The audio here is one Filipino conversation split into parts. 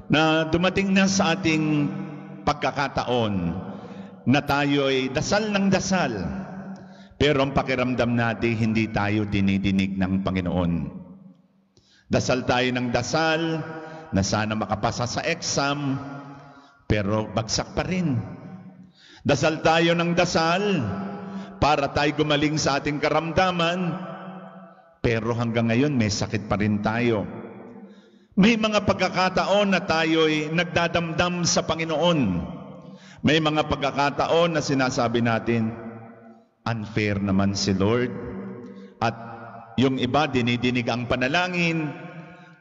Na dumating na sa ating pagkakataon na tayo'y dasal ng dasal, pero ang pakiramdam natin hindi tayo dinidinig ng Panginoon. Dasal tayo ng dasal na sana makapasa sa exam, pero bagsak pa rin. Dasal tayo ng dasal para tayo gumaling sa ating karamdaman, pero hanggang ngayon may sakit pa rin tayo. May mga pagkakataon na tayo'y nagdadamdam sa Panginoon. May mga pagkakataon na sinasabi natin, unfair naman si Lord. At yung iba dinidinig ang panalangin,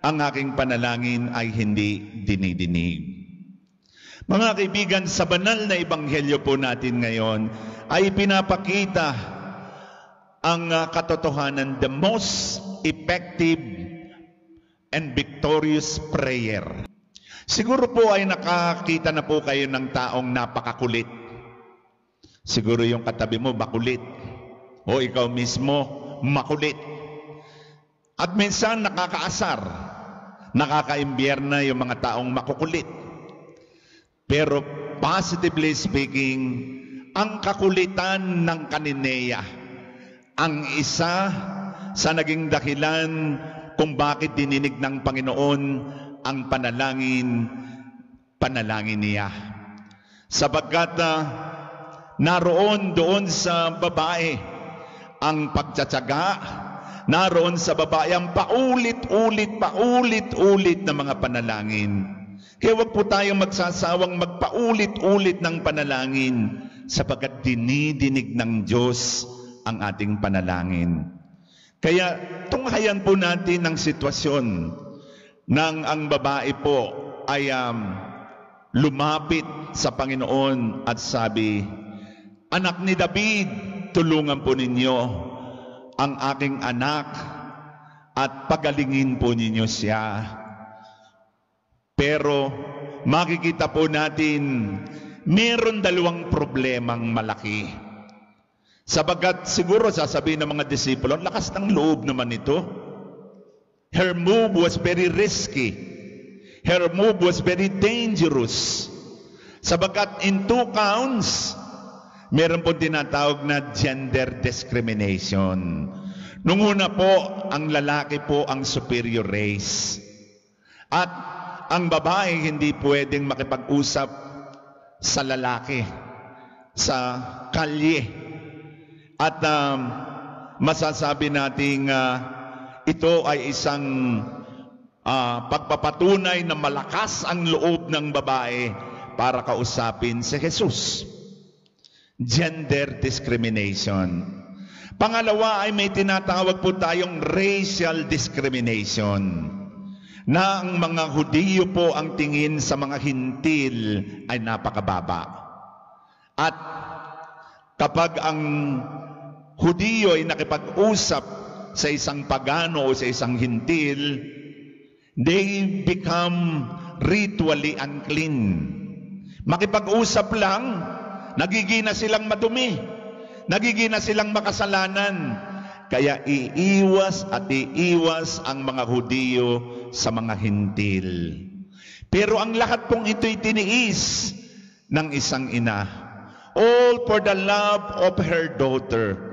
ang aking panalangin ay hindi dinidinig. Mga kaibigan, sa banal na ebanghelyo po natin ngayon ay pinapakita ang katotohanan, the most effective and victorious prayer. Siguro po ay nakakita na po kayo ng taong napakakulit. Siguro yung katabi mo makulit, o ikaw mismo makulit. At minsan nakakaasar, nakakaimbierna yung mga taong makukulit. Pero positively speaking, ang kakulitan ng Kanineya ang isa sa naging dahilan kung bakit dininig ng Panginoon ang panalangin niya. Sapagkat naroon doon sa babae ang pagtsatsaga, naroon sa babae ang paulit-ulit na mga panalangin. Kaya huwag po tayong magsasawang magpaulit-ulit ng panalangin sapagkat dinidinig ng Diyos ang ating panalangin. Kaya tunghayan po natin ang sitwasyon nang ang babae po ay lumapit sa Panginoon at sabi, "Anak ni David, tulungan po ninyo ang aking anak at pagalingin po ninyo siya." Pero makikita po natin, meron dalawang problemang malaki. Sabagat siguro sasabihin ng mga disipulo, lakas ng loob naman ito. Her move was very risky. Her move was very dangerous. Sabagat in 2 counts, meron po tinatawag na gender discrimination. Nung una po, ang lalaki po ang superior race. At ang babae hindi pwedeng makipag-usap sa lalaki, sa kalye. At masasabi nating ito ay isang pagpapatunay na malakas ang loob ng babae para kausapin si Jesus. Gender discrimination. Pangalawa ay may tinatawag po tayong racial discrimination, na ang mga Hudiyo po ang tingin sa mga Hintil ay napakababa. At kapag ang Hudiyo ay nakipag-usap sa isang pagano o sa isang Hintil, they become ritually unclean. Makipag-usap lang, nagigina silang madumi, nagigina silang makasalanan. Kaya iiwas at iiwas ang mga Hudiyo sa mga Hintil. Pero ang lahat pong ito'y tiniis ng isang ina. All for the love of her daughter.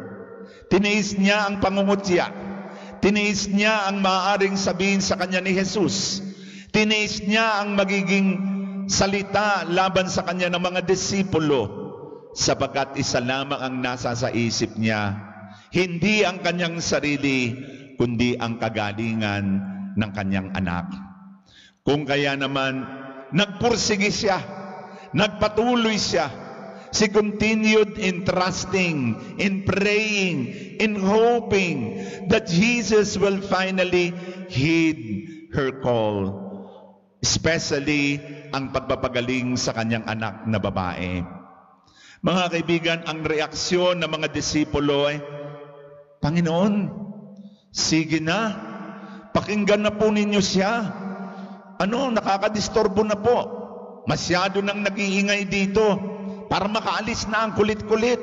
Tiniis niya ang pangungutya. Tiniis niya ang maaaring sabihin sa kanya ni Jesus. Tiniis niya ang magiging salita laban sa kanya ng mga disipulo. Sapagkat isa lamang ang nasa sa isip niya. Hindi ang kanyang sarili, kundi ang kagalingan ng kanyang anak. Kung kaya naman, nagpursige siya, nagpatuloy siya. She continued in trusting, in praying, in hoping that Jesus will finally heed her call. Especially ang pagpapagaling sa kanyang anak na babae. Mga kaibigan, ang reaksyon ng mga disipulo ay, Panginoon, sige na, pakinggan na po ninyo siya. Nakakadisturbo na po. Masyado nang nag-iingay dito. Para makaalis na ang kulit-kulit.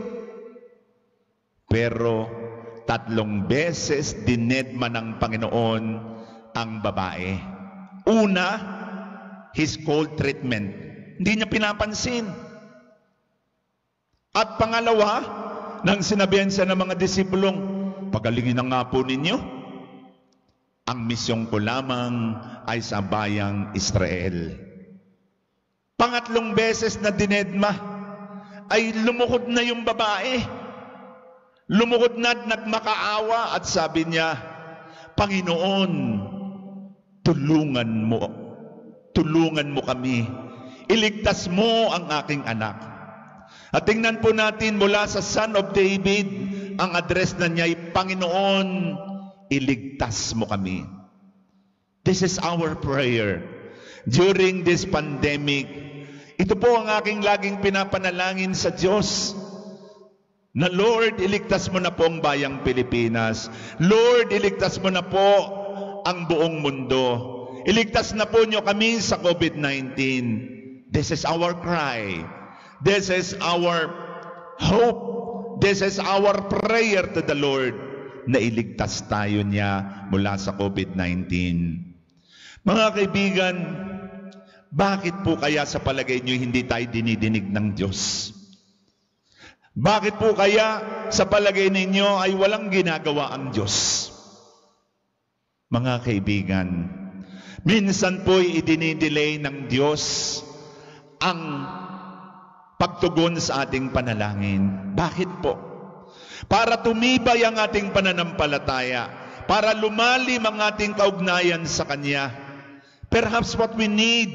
Pero 3 beses dinedma ng Panginoon ang babae. Una, his cold treatment. Hindi niya pinapansin. At pangalawa, nang sinabihan siya ng mga disipulong, pagalingin na nga po ninyo. Ang misyong ko lamang ay sa bayang Israel. 3 beses na dinedma, ay lumuhod na yung babae. Lumuhod na at nagmakaawa at sabi niya, Panginoon, tulungan mo kami. Iligtas mo ang aking anak. At tingnan po natin mula sa Son of David, ang address na niya ay, Panginoon, iligtas mo kami. This is our prayer. During this pandemic, ito po ang aking laging pinapanalangin sa Diyos. Na Lord, iligtas mo na po ang bayang Pilipinas. Lord, iligtas mo na po ang buong mundo. Iligtas na po niyo kami sa COVID-19. This is our cry. This is our hope. This is our prayer to the Lord na iligtas tayo niya mula sa COVID-19. Mga kaibigan, bakit po kaya sa palagay niyo hindi tayo dinidinig ng Diyos? Bakit po kaya sa palagay ninyo ay walang ginagawa ang Diyos? Mga kaibigan, minsan po'y idinidelay ng Diyos ang pagtugon sa ating panalangin. Bakit po? Para tumibay ang ating pananampalataya, para lumalim ang ating kaugnayan sa Kanya. Perhaps what we need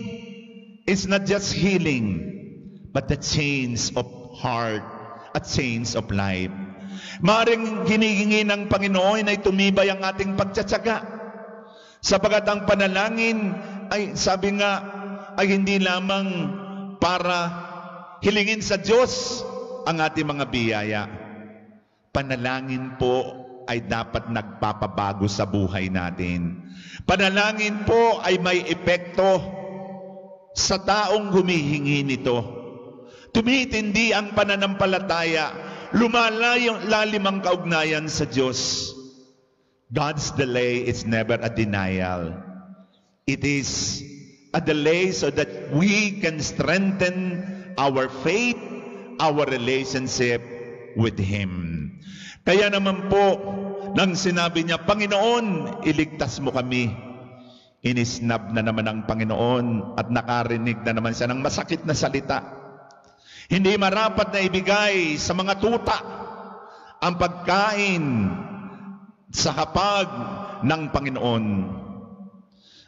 is not just healing, but the change of heart, a change of life. Maaring hinihingi ng Panginoon ay tumibay ang ating pagtsatsaga. Sapagat ang panalangin ay, sabi nga, ay hindi lamang para hilingin sa Diyos ang ating mga biyaya. Panalangin po ay dapat nagpapabago sa buhay natin. Panalangin po ay may epekto sa taong humihingi nito. Tumitindi ang pananampalataya, lalim ang kaugnayan sa Diyos. God's delay is never a denial. It is a delay so that we can strengthen our faith, our relationship with Him. Kaya naman po, nang sinabi niya, Panginoon, iligtas mo kami. Inisnab na naman ang Panginoon at nakarinig na naman siya ng masakit na salita. Hindi marapat na ibigay sa mga tuta ang pagkain sa hapag ng Panginoon.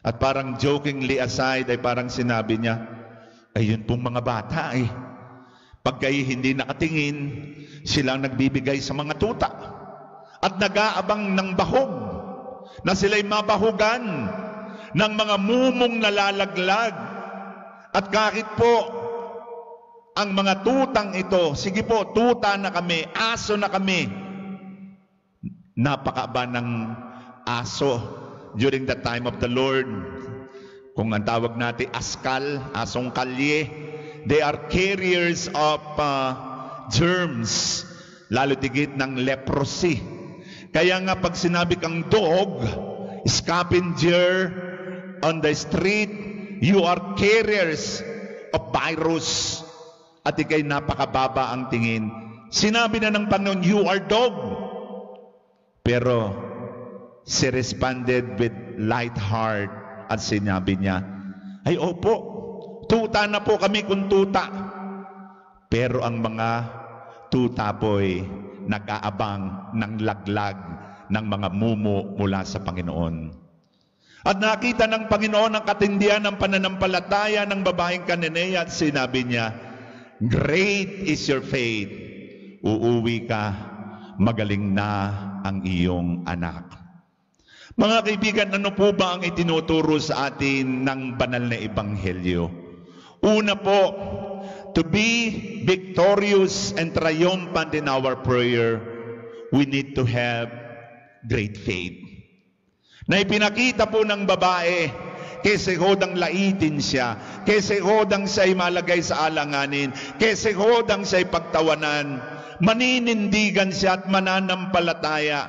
At parang jokingly aside ay parang sinabi niya, ayun pong mga bata pag kayo hindi nakatingin, silang nagbibigay sa mga tuta at nag-aabang ng bahog na sila'y mabahugan ng mga mumong nalalaglag. At kahit po ang mga tutang ito, sige po, tuta na kami, aso na kami. Napakaaba ng aso during the time of the Lord. Kung ang tawag natin askal, asong kalye, they are carriers of germs, lalo tigit ng leprosy. Kaya nga pag sinabi kang dog, scavenger on the street, you are carriers of virus. At ikay napakababa ang tingin. Sinabi na ng Panginoon, you are dog. Pero she responded with light heart at sinabi niya, ay opo, tuta na po kami kung tuta. Pero ang mga tuta po'y nag-aabang ng laglag ng mga mumo mula sa Panginoon. At nakita ng Panginoon ang katindihan ng pananampalataya ng babaeng Cananea at sinabi niya, "Great is your faith. Uuwi ka, magaling na ang iyong anak." Mga kaibigan, ano po ba ang itinuturo sa atin ng banal na ebanghelyo? Una po, to be victorious and triumphant in our prayer, we need to have great faith. Na ipinakita po ng babae, kaysa hodang laitin siya, kaysa hodang siya'y malagay sa alanganin, kaysa hodang siya'y pagtawanan, maninindigan siya at mananampalataya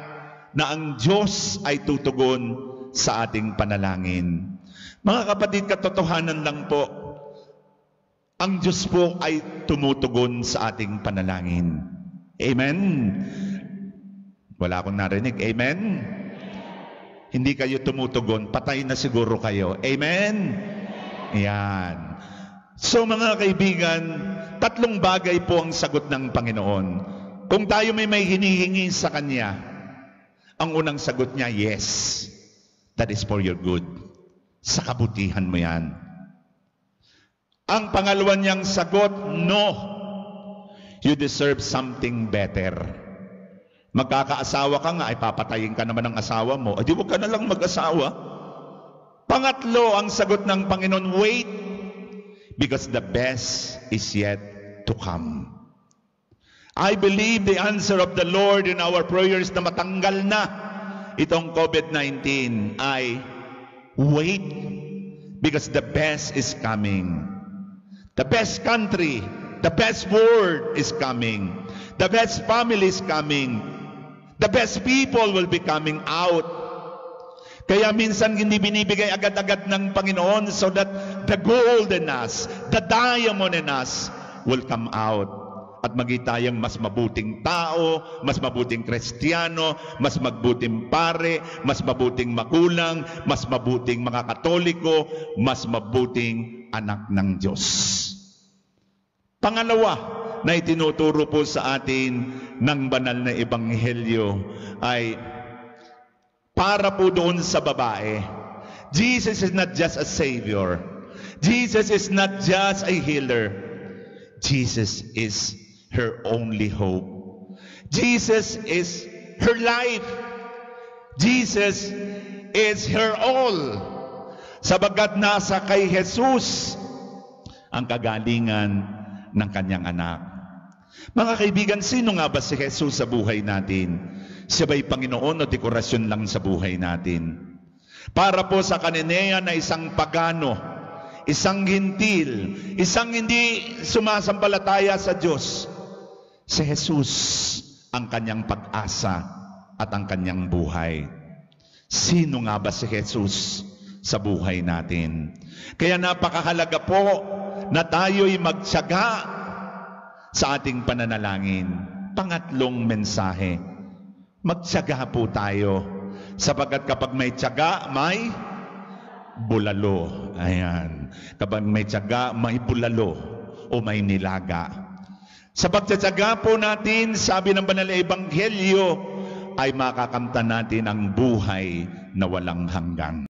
na ang Diyos ay tutugon sa ating panalangin. Mga kapatid, katotohanan lang po, ang Diyos po ay tumutugon sa ating panalangin. Amen? Wala akong narinig. Amen? Hindi kayo tumutugon, patay na siguro kayo. Amen? Yan. So mga kaibigan, tatlong bagay po ang sagot ng Panginoon. Kung tayo may hinihingi sa Kanya, ang unang sagot niya, yes. That is for your good. Sa kabutihan mo yan. Ang pangalawa niyang sagot, no. You deserve something better. Magkakaasawa ka nga, ay papatayin ka naman ng asawa mo. Di huwag ka na lang mag-asawa. Pangatlo, ang sagot ng Panginoon, wait. Because the best is yet to come. I believe the answer of the Lord in our prayers na matanggal na itong COVID-19 ay wait because the best is coming. The best country, the best world is coming. The best family is coming. The best people will be coming out. Kaya minsan hindi binibigay agad-agad ng Panginoon so that the gold in us, the diamond in us will come out. At maging tayong mas mabuting tao, mas mabuting Kristiyano, mas mabuting pare, mas mabuting magulang, mas mabuting mga Katoliko, mas mabuting anak ng Diyos. Pangalawa na itinuturo po sa atin ng banal na ebanghelyo ay para po doon sa babae. Jesus is not just a Savior. Jesus is not just a healer. Jesus is her only hope. Jesus is her life. Jesus is her all. Sabagat nasa kay Jesus ang kagalingan ng kanyang anak. Mga kaibigan, sino nga ba si Jesus sa buhay natin? Siya ba'y Panginoon o dekorasyon lang sa buhay natin? Para po sa Cananea na isang pagano, isang hintil, isang hindi sumasampalataya sa Diyos, si Jesus ang kanyang pag-asa at ang kanyang buhay. Sino nga ba si Jesus sa buhay natin? Kaya napakahalaga po na tayo'y magtiyaga sa ating pananalangin. Pangatlong mensahe, magtiyaga po tayo. Sapagkat kapag may tiyaga, may bulalo. Ayan. Kapag may tiyaga, may bulalo o may nilaga. Sa pagtsatsaga po natin, sabi ng banal na ebanghelyo, ay makakamtan natin ang buhay na walang hanggan.